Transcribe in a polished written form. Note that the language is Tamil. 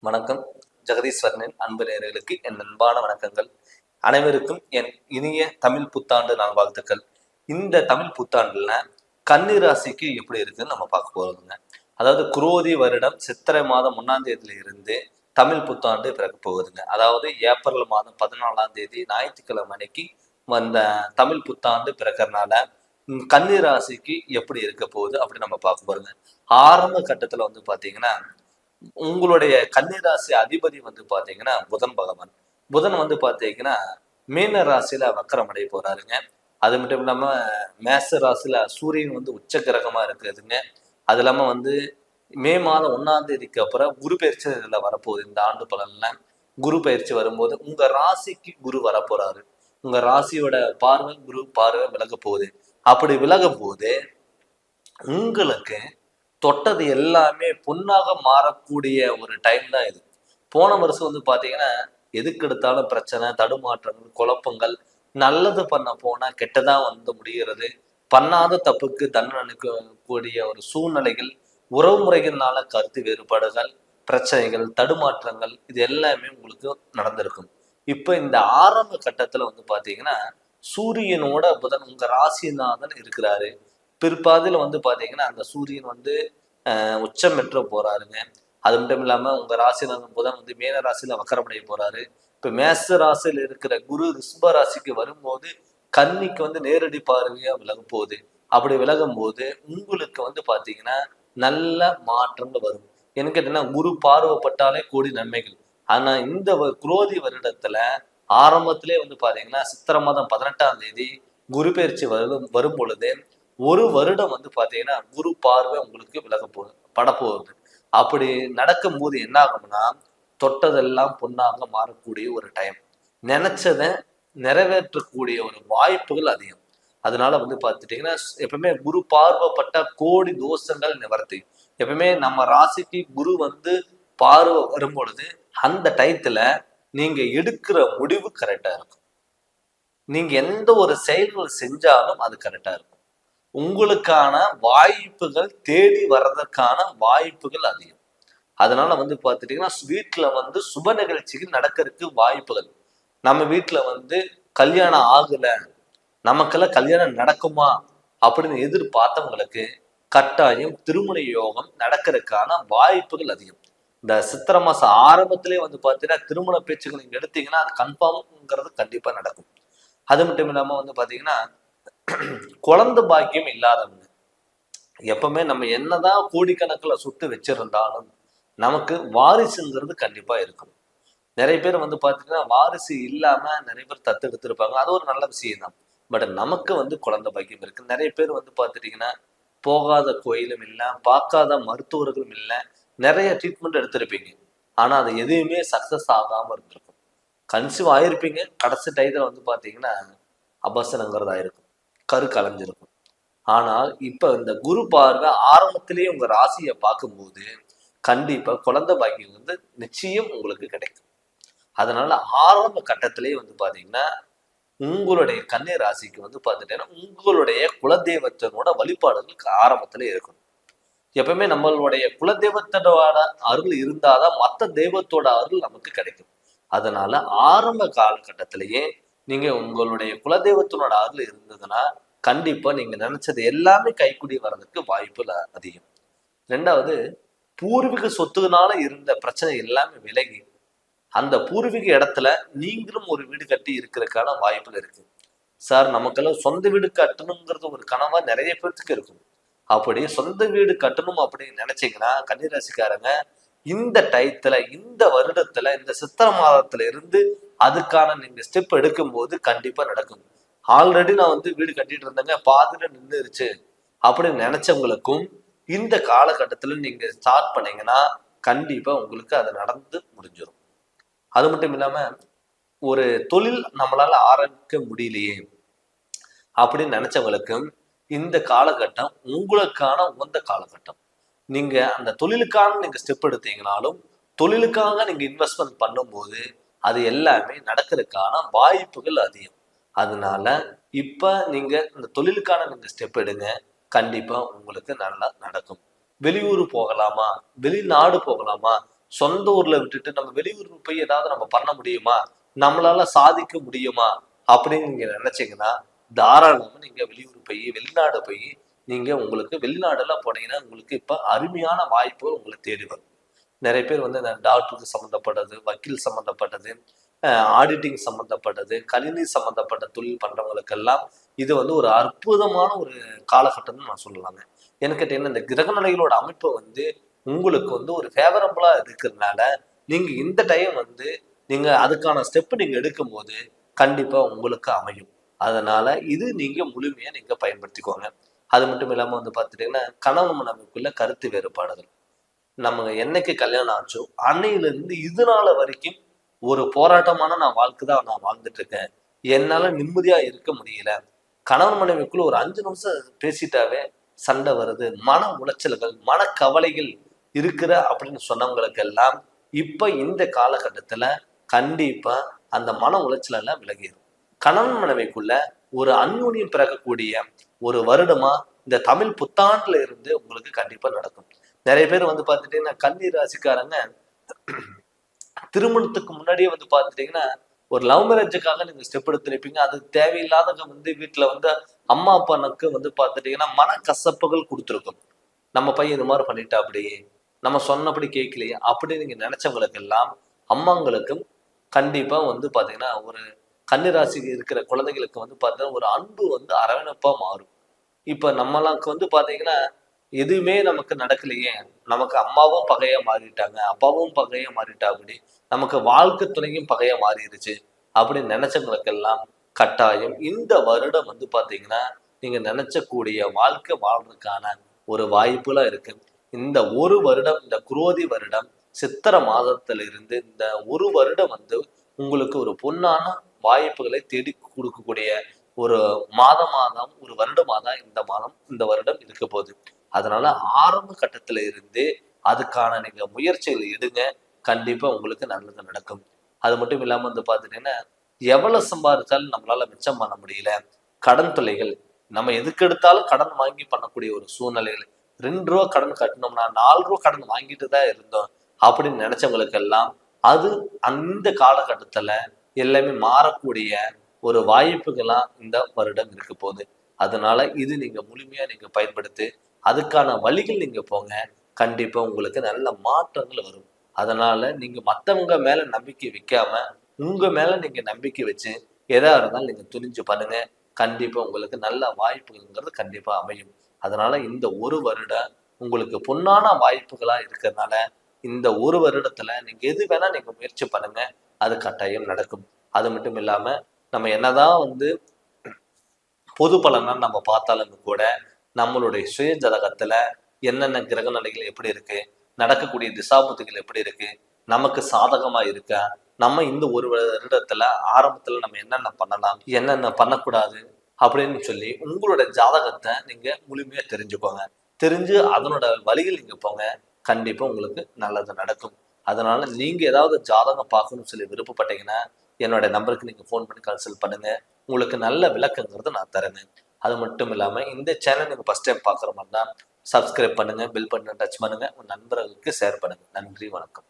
வணக்கம். ஜெகதீஸ்வரனின் அன்பு நேயர்களுக்கு என் அன்பான வணக்கங்கள். அனைவருக்கும் என் இனிய தமிழ் புத்தாண்டு நல்வாழ்த்துக்கள். இந்த தமிழ் புத்தாண்டுல கன்னி ராசிக்கு எப்படி இருக்குன்னு நம்ம பார்க்க போறோங்க. அதாவது குரோதி வருடம் சித்திரை மாதம் 1ஆம் தேதியில இருந்து தமிழ் புத்தாண்டு பிறக்க போகுதுங்க. அதாவது ஏப்ரல் மாதம் 14ஆம் தேதி ஞாயிற்றுக்கிழமை அன்னைக்கு வந்த தமிழ் புத்தாண்டு பிறக்கறனால கன்னி ராசிக்கு எப்படி இருக்க போகுது அப்படி நம்ம பார்க்க போறோங்க. ஆரம்ப கட்டத்துல பாத்தீங்கன்னா உங்களுடைய கன்னிராசி அதிபதி பாத்தீங்கன்னா புதன் பகவான். புதன் பாத்தீங்கன்னா மீன ராசியில வக்கரம் அடைய போறாருங்க. அது மட்டும் இல்லாம மேச ராசியில சூரியன் உச்ச கிரகமா இருக்குதுங்க. அது இல்லாம மே மாதம் 1ஆம் தேதிக்கு அப்புறம் குரு பயிற்சி இதுல வரப்போகுது. இந்த ஆண்டு பலன்ல குரு பயிற்சி வரும்போது உங்க ராசிக்கு குரு வரப்போறாரு. உங்க ராசியோட பார்வை குரு பார்வை விலக போகுது. அப்படி விலகும் போது உங்களுக்கு தொட்டது எல்லாமே பொன்னாக மாறக்கூடிய ஒரு டைம் தான் இது. போன வருஷம் பாத்தீங்கன்னா எதுக்கு எடுத்தாலும் பிரச்சனை, தடுமாற்றங்கள், குழப்பங்கள். நல்லது பண்ண போனா கெட்டதா முடிகிறது. பண்ணாத தப்புக்கு தண்டனை அனுப்பக்கூடிய ஒரு சூழ்நிலைகள், உறவு முறைகள்னால கருத்து வேறுபாடுகள், பிரச்சனைகள், தடுமாற்றங்கள் இது எல்லாமே உங்களுக்கு நடந்திருக்கும். இப்ப இந்த ஆரம்ப கட்டத்துல பாத்தீங்கன்னா சூரியனோட புதன் உங்க ராசிநாதன் இருக்கிறாரு. பிற்பாதில பாத்தீங்கன்னா அந்த சூரியன் உச்சம் பெற்ற போறாருங்க. அது மட்டும் இல்லாம உங்க ராசிநாதன் புதன் மீன ராசியில வக்கரமடைய போறாரு. இப்ப மேச ராசியில இருக்கிற குரு ரிஷப ராசிக்கு வரும்போது கன்னிக்கு நேரடி பார்வையா விலக போகுது. அப்படி விலகும் போது உங்களுக்கு பாத்தீங்கன்னா நல்ல மாற்றங்கள் வரும். எனக்கு கேட்டீங்கன்னா குரு பார்வைப்பட்டாலே கோடி நன்மைகள். ஆனா இந்த குரோதி வருடத்துல ஆரம்பத்திலே பாத்தீங்கன்னா சித்திரை மாதம் 18ஆம் தேதி குரு பயிற்சி வரும் பொழுது ஒரு வருடம் பாத்தீங்கன்னா குரு பார்வை உங்களுக்கு விலக போகுது, படப்போகுது. அப்படி நடக்கும் போது என்ன ஆகும்னா தொட்டதெல்லாம் பொன்னாக மாறக்கூடிய ஒரு டைம். நினைச்சதை நிறைவேற்றக்கூடிய ஒரு வாய்ப்புகள் அதிகம். அதனால பார்த்துட்டீங்கன்னா எப்பவுமே குரு பார்வைப்பட்ட கோடி தோஷங்கள் நிவர்த்தி. எப்பவுமே நம்ம ராசிக்கு குரு பார்வை வரும் பொழுது அந்த டயத்துல நீங்க எடுக்கிற முடிவு கரெக்டா இருக்கும். நீங்க எந்த ஒரு செயல்கள் செஞ்சாலும் அது கரெக்டா இருக்கும். உங்களுக்கான வாய்ப்புகள் தேடி வர்றதற்கான வாய்ப்புகள் அதிகம். அதனால பாத்துட்டீங்கன்னா வீட்டுல சுப நிகழ்ச்சிகள் நடக்கிறதுக்கு வாய்ப்புகள். நம்ம வீட்டுல கல்யாணம் ஆகல, நமக்கெல்லாம் கல்யாணம் நடக்குமா அப்படின்னு எதிர்பார்த்தவங்களுக்கு கட்டாயம் திருமண யோகம் நடக்கிறதுக்கான வாய்ப்புகள் அதிகம். இந்த சித்திரை மாசம் ஆரம்பத்திலே பாத்தீங்கன்னா திருமண பேச்சுகள் நீங்க எடுத்தீங்கன்னா அது கன்ஃபார்ம்ங்கிறது கண்டிப்பா நடக்கும். அது மட்டும் இல்லாம பாத்தீங்கன்னா குழந்தை பாக்கியம் இல்லாதவங்க எப்பவுமே நம்ம என்னதான் கோடிக்கணக்கில் சொத்து வச்சிருந்தாலும் நமக்கு வாரிசுங்கிறது கண்டிப்பா இருக்கும். நிறைய பேர் பாத்தீங்கன்னா வாரிசு இல்லாம நிறைய பேர் தத்து எடுத்திருப்பாங்க. அது ஒரு நல்ல விஷயம் தான். பட் நமக்கு குழந்தை பாக்கியம் இருக்கு. நிறைய பேர் பாத்துட்டீங்கன்னா போகாத கோயிலும் இல்லை, பார்க்காத மருத்துவர்களும் இல்லை, நிறைய ட்ரீட்மெண்ட் எடுத்திருப்பீங்க. ஆனா அது எதுவுமே சக்சஸ் ஆகாம இருந்திருக்கும். கன்சீவ் ஆயிருப்பீங்க, கடைசி டயத்துல பாத்தீங்கன்னா அபசனங்கிறதா இருக்கும், கரு கலைஞ்சிருக்கும். ஆனால் இப்ப இந்த குரு பார்வை ஆரம்பத்திலேயே உங்க ராசியை பார்க்கும்போது கண்டிப்பா குழந்தை பாக்கியம் நிச்சயம் உங்களுக்கு கிடைக்கும். அதனால ஆரம்ப கட்டத்திலேயே பாத்தீங்கன்னா உங்களுடைய கன்னி ராசிக்கு பார்த்துட்டேன்னா உங்களுடைய குலதெய்வத்தினோட வழிபாடுகளுக்கு ஆரம்பத்திலே இருக்கணும். எப்பவுமே நம்மளுடைய குலதெய்வத்தோட அருள் இருந்தாதான் மற்ற தெய்வத்தோட அருள் நமக்கு கிடைக்கும். அதனால ஆரம்ப காலகட்டத்திலேயே நீங்க உங்களுடைய குலதெய்வத்தினோட அருள் இருந்ததுன்னா கண்டிப்பா நீங்க நினைச்சது எல்லாமே கைக்குடி வர்றதுக்கு வாய்ப்பு அதிகம். ரெண்டாவது, பூர்வீக சொத்துனால இருந்த பிரச்சனை எல்லாமே விலகி அந்த பூர்வீக இடத்துல நீங்களும் ஒரு வீடு கட்டி இருக்கிறதுக்கான வாய்ப்புகள் இருக்கு. சார் நமக்கெல்லாம் சொந்த வீடு கட்டணுங்கிறது ஒரு கனவா நிறைய பேருக்கு இருக்கும். அப்படி சொந்த வீடு கட்டணும் அப்படின்னு நினைச்சீங்கன்னா கன்னிராசிக்காரங்க இந்த டயத்துல இந்த வருடத்துல இந்த சித்திரை மாதத்துல இருந்து அதுக்கான நீங்க ஸ்டெப் எடுக்கும் போது கண்டிப்பா நடக்கும். ஆல்ரெடி நான் வீடு கட்டிட்டு இருந்தேங்க, பாதியில நின்றுருச்சு அப்படின்னு நினைச்சவங்களுக்கும் இந்த காலகட்டத்துல நீங்க ஸ்டார்ட் பண்ணீங்கன்னா கண்டிப்பா உங்களுக்கு அது நடந்து முடிஞ்சிடும். அது மட்டும் இல்லாம ஒரு தொழில் நம்மளால ஆரம்பிக்க முடியலையே அப்படின்னு நினைச்சவங்களுக்கும் இந்த காலகட்டம் உங்களுக்கான உகந்த காலகட்டம். நீங்க அந்த தொழிலுக்கான நீங்க ஸ்டெப் எடுத்தீங்கனாலும் தொழிலுக்காக நீங்க இன்வெஸ்ட்மெண்ட் பண்ணும்போது அது எல்லாமே நடக்கிறதுக்கான வாய்ப்புகள் அதிகம். அதனால இப்ப நீங்க இந்த தொழிலுக்கான நீங்க ஸ்டெப் எடுங்க, கண்டிப்பா உங்களுக்கு நல்லா நடக்கும். வெளியூர் போகலாமா, வெளிநாடு போகலாமா, சொந்த ஊர்ல விட்டுட்டு நம்ம வெளியூர் போய் ஏதாவது நம்ம பண்ண முடியுமா, நம்மளால சாதிக்க முடியுமா அப்படின்னு நீங்க நினைச்சீங்கன்னா தாராளமா நீங்க வெளியூர் போய் வெளிநாடு போய் நீங்க உங்களுக்கு வெளிநாடுலாம் போனீங்கன்னா உங்களுக்கு இப்ப அருமையான வாய்ப்பு உங்களை தேடி வரும். நிறைய பேர் வந்து இந்த டாக்டருக்கு சம்மந்தப்பட்டது, வக்கீல் சம்மந்தப்பட்டது, ஆடிட்டிங் சம்மந்தப்பட்டது, கணினி சம்மந்தப்பட்ட தொழில் பண்றவங்களுக்கெல்லாம் இது வந்து ஒரு அற்புதமான ஒரு காலகட்டம்னு நான் சொல்லலாங்க. எனக்கு கேட்டீங்கன்னா இந்த கிரகநிலைகளோட அமைப்பு வந்து உங்களுக்கு வந்து ஒரு ஃபேவரபிளா இருக்கிறதுனால நீங்க இந்த டைம் வந்து நீங்க அதுக்கான ஸ்டெப் நீங்க எடுக்கும்போது கண்டிப்பா உங்களுக்கு அமையும். அதனால இது நீங்க முழுமையா நீங்க பயன்படுத்திக்கோங்க. அது மட்டும் இல்லாம வந்து பார்த்துட்டீங்கன்னா கணவன் மனைவிக்குள்ள கருத்து வேறுபாடுகள். நம்ம என்னைக்கு கல்யாணம் ஆச்சோ அன்னையில இருந்து இது நாள் வரைக்கும் ஒரு போராட்டமான வாழ்க்கை தான் நான் வாழ்ந்துட்டு இருக்கேன். என்னால நிம்மதியா இருக்க முடியல. கணவன் மனைவிக்குள்ள ஒரு 5 நிமிஷம் பேசிட்டாவே சண்டை வருது, மன உளைச்சல்கள், மனக்கவலைகள் இருக்கிற அப்படின்னு சொன்னவங்களுக்கெல்லாம் இப்ப இந்த காலகட்டத்துல கண்டிப்பா அந்த மன உளைச்சல் எல்லாம் விலகிடும். கணவன் மனைவிக்குள்ள ஒரு அந்யோன்யம் பிறக்கக்கூடிய ஒரு வருடமா இந்த தமிழ் புத்தாண்டுல இருந்து உங்களுக்கு கண்டிப்பா நடக்கும். நிறைய பேர் வந்து பார்த்துட்டீங்கன்னா கன்னி ராசிக்காரங்க திருமணத்துக்கு முன்னாடியே வந்து பார்த்துட்டீங்கன்னா ஒரு லவ் மேரேஜுக்காக நீங்க ஸ்டெப் எடுத்து நிற்பீங்க. அது தேவையில்லாதவங்க வந்து வீட்டுல வந்து அம்மா அப்பானுக்கு வந்து பார்த்துட்டீங்கன்னா மனக்கசப்புகள் கொடுத்துருக்கும். நம்ம பையன் இது மாதிரி பண்ணிட்டா அப்படி, நம்ம சொன்னபடி கேட்கலையே அப்படி நீங்க நினைச்சவங்களுக்கு எல்லாம் அம்மாங்களுக்கும் கண்டிப்பா வந்து பாத்தீங்கன்னா ஒரு கன்னிராசி இருக்கிற குழந்தைகளுக்கு வந்து பாத்தீங்கன்னா ஒரு அன்பு வந்து அரவணைப்பா மாறும். இப்ப நம்மளுக்கு வந்து பாத்தீங்கன்னா எதுவுமே நமக்கு நடக்கலையே, நமக்கு அம்மாவும் பகையா மாறிட்டாங்க, அப்பாவும் பகையா மாறிட்டா அப்படி, நமக்கு வாழ்க்கை துணையும் பகையா மாறிடுச்சு அப்படின்னு நினைச்சவங்களுக்கெல்லாம் கட்டாயம் இந்த வருடம் வந்து பாத்தீங்கன்னா நீங்க நினைச்சக்கூடிய வாழ்க்கை வாழ்றதுக்கான ஒரு வாய்ப்புலாம் இருக்கு. இந்த ஒரு வருடம், இந்த குரோதி வருடம் சித்திரை மாதத்துல இருந்து இந்த ஒரு வருடம் வந்து உங்களுக்கு ஒரு பொன்னான வாய்ப்புகளை தேடி கொடுக்கக்கூடிய ஒரு மாதம் ஒரு வருடமாதான் இந்த வருடம் இருக்க போகுது. அதனால ஆரம்ப கட்டத்துல இருந்து அதுக்கான நீங்க முயற்சிகள் எடுங்க. கண்டிப்பா உங்களுக்கு நல்லது நடக்கும். அது மட்டும் இல்லாம வந்து பாத்துட்டீங்கன்னா எவ்வளவு சம்பாதிச்சாலும் நம்மளால மிச்சம் பண்ண முடியல. கடன் தொல்லைகள், நம்ம எதுக்கு எடுத்தாலும் கடன் வாங்கி பண்ணக்கூடிய ஒரு சூழ்நிலைகள். 2 ரூபா கடன் கட்டணும்னா 4 ரூபா கடன் வாங்கிட்டு தான் இருந்தோம் அப்படின்னு நினைச்சவங்களுக்கு எல்லாம் அது அந்த காலகட்டத்துல எல்லாமே மாறக்கூடிய ஒரு வாய்ப்புகளா இந்த வருடம் இருக்க போகுது. அதனால இது நீங்க முழுமையா நீங்க பயன்படுத்தி அதுக்கான வழிகள் நீங்க போங்க. கண்டிப்பா உங்களுக்கு நல்ல மாற்றங்கள் வரும். அதனால நீங்க மத்தவங்க மேல நம்பிக்கை வைக்காம உங்க மேல நீங்க நம்பிக்கை வச்சு எதா இருந்தாலும் நீங்க துணிஞ்சு பண்ணுங்க. கண்டிப்பா உங்களுக்கு நல்ல வாய்ப்புங்கிறது கண்டிப்பா அமையும். அதனால இந்த ஒரு வருடம் உங்களுக்கு பொன்னான வாய்ப்புகளா இருக்கிறதுனால இந்த ஒரு வருடத்துல நீங்க எது வேணா நீங்க முயற்சி பண்ணுங்க. அது கட்டாயம் நடக்கும். அது மட்டும் இல்லாம நம்ம என்னதான் வந்து பொது பலனா நம்ம பார்த்தாலும் கூட நம்மளுடைய சுய ஜாதகத்துல என்னென்ன கிரக நிலைகள் எப்படி இருக்கு, நடக்கக்கூடிய திசாபுத்திகள் எப்படி இருக்கு, நமக்கு சாதகமா இருக்கா, நம்ம இந்த ஒரு வருடத்துல ஆரம்பத்துல நம்ம என்னென்ன பண்ணலாம், என்னென்ன பண்ணக்கூடாது அப்படின்னு சொல்லி உங்களோட ஜாதகத்தை நீங்க முழுமையா தெரிஞ்சுக்கோங்க. தெரிஞ்சு அதனோட வழிகள் நீங்க போங்க. கண்டிப்பா உங்களுக்கு நல்லது நடக்கும். அதனால நீங்க ஏதாவது ஜாதகம் பார்க்கணும்னு சொல்லி விருப்பப்பட்டீங்கன்னா என்னோட நம்பருக்கு நீங்க ஃபோன் பண்ணி கன்சல்ட் பண்ணுங்க. உங்களுக்கு நல்ல விளக்கங்கிறது நான் தரேங்க. அது மட்டும் இல்லாம இந்த சேனல் நீங்க ஃபர்ஸ்ட் டைம் பாக்குற மாதிரினா சப்ஸ்கிரைப் பண்ணுங்க, பெல் பட்டன் டச் பண்ணுங்க, உங்க நண்பர்களுக்கு ஷேர் பண்ணுங்க. நன்றி, வணக்கம்.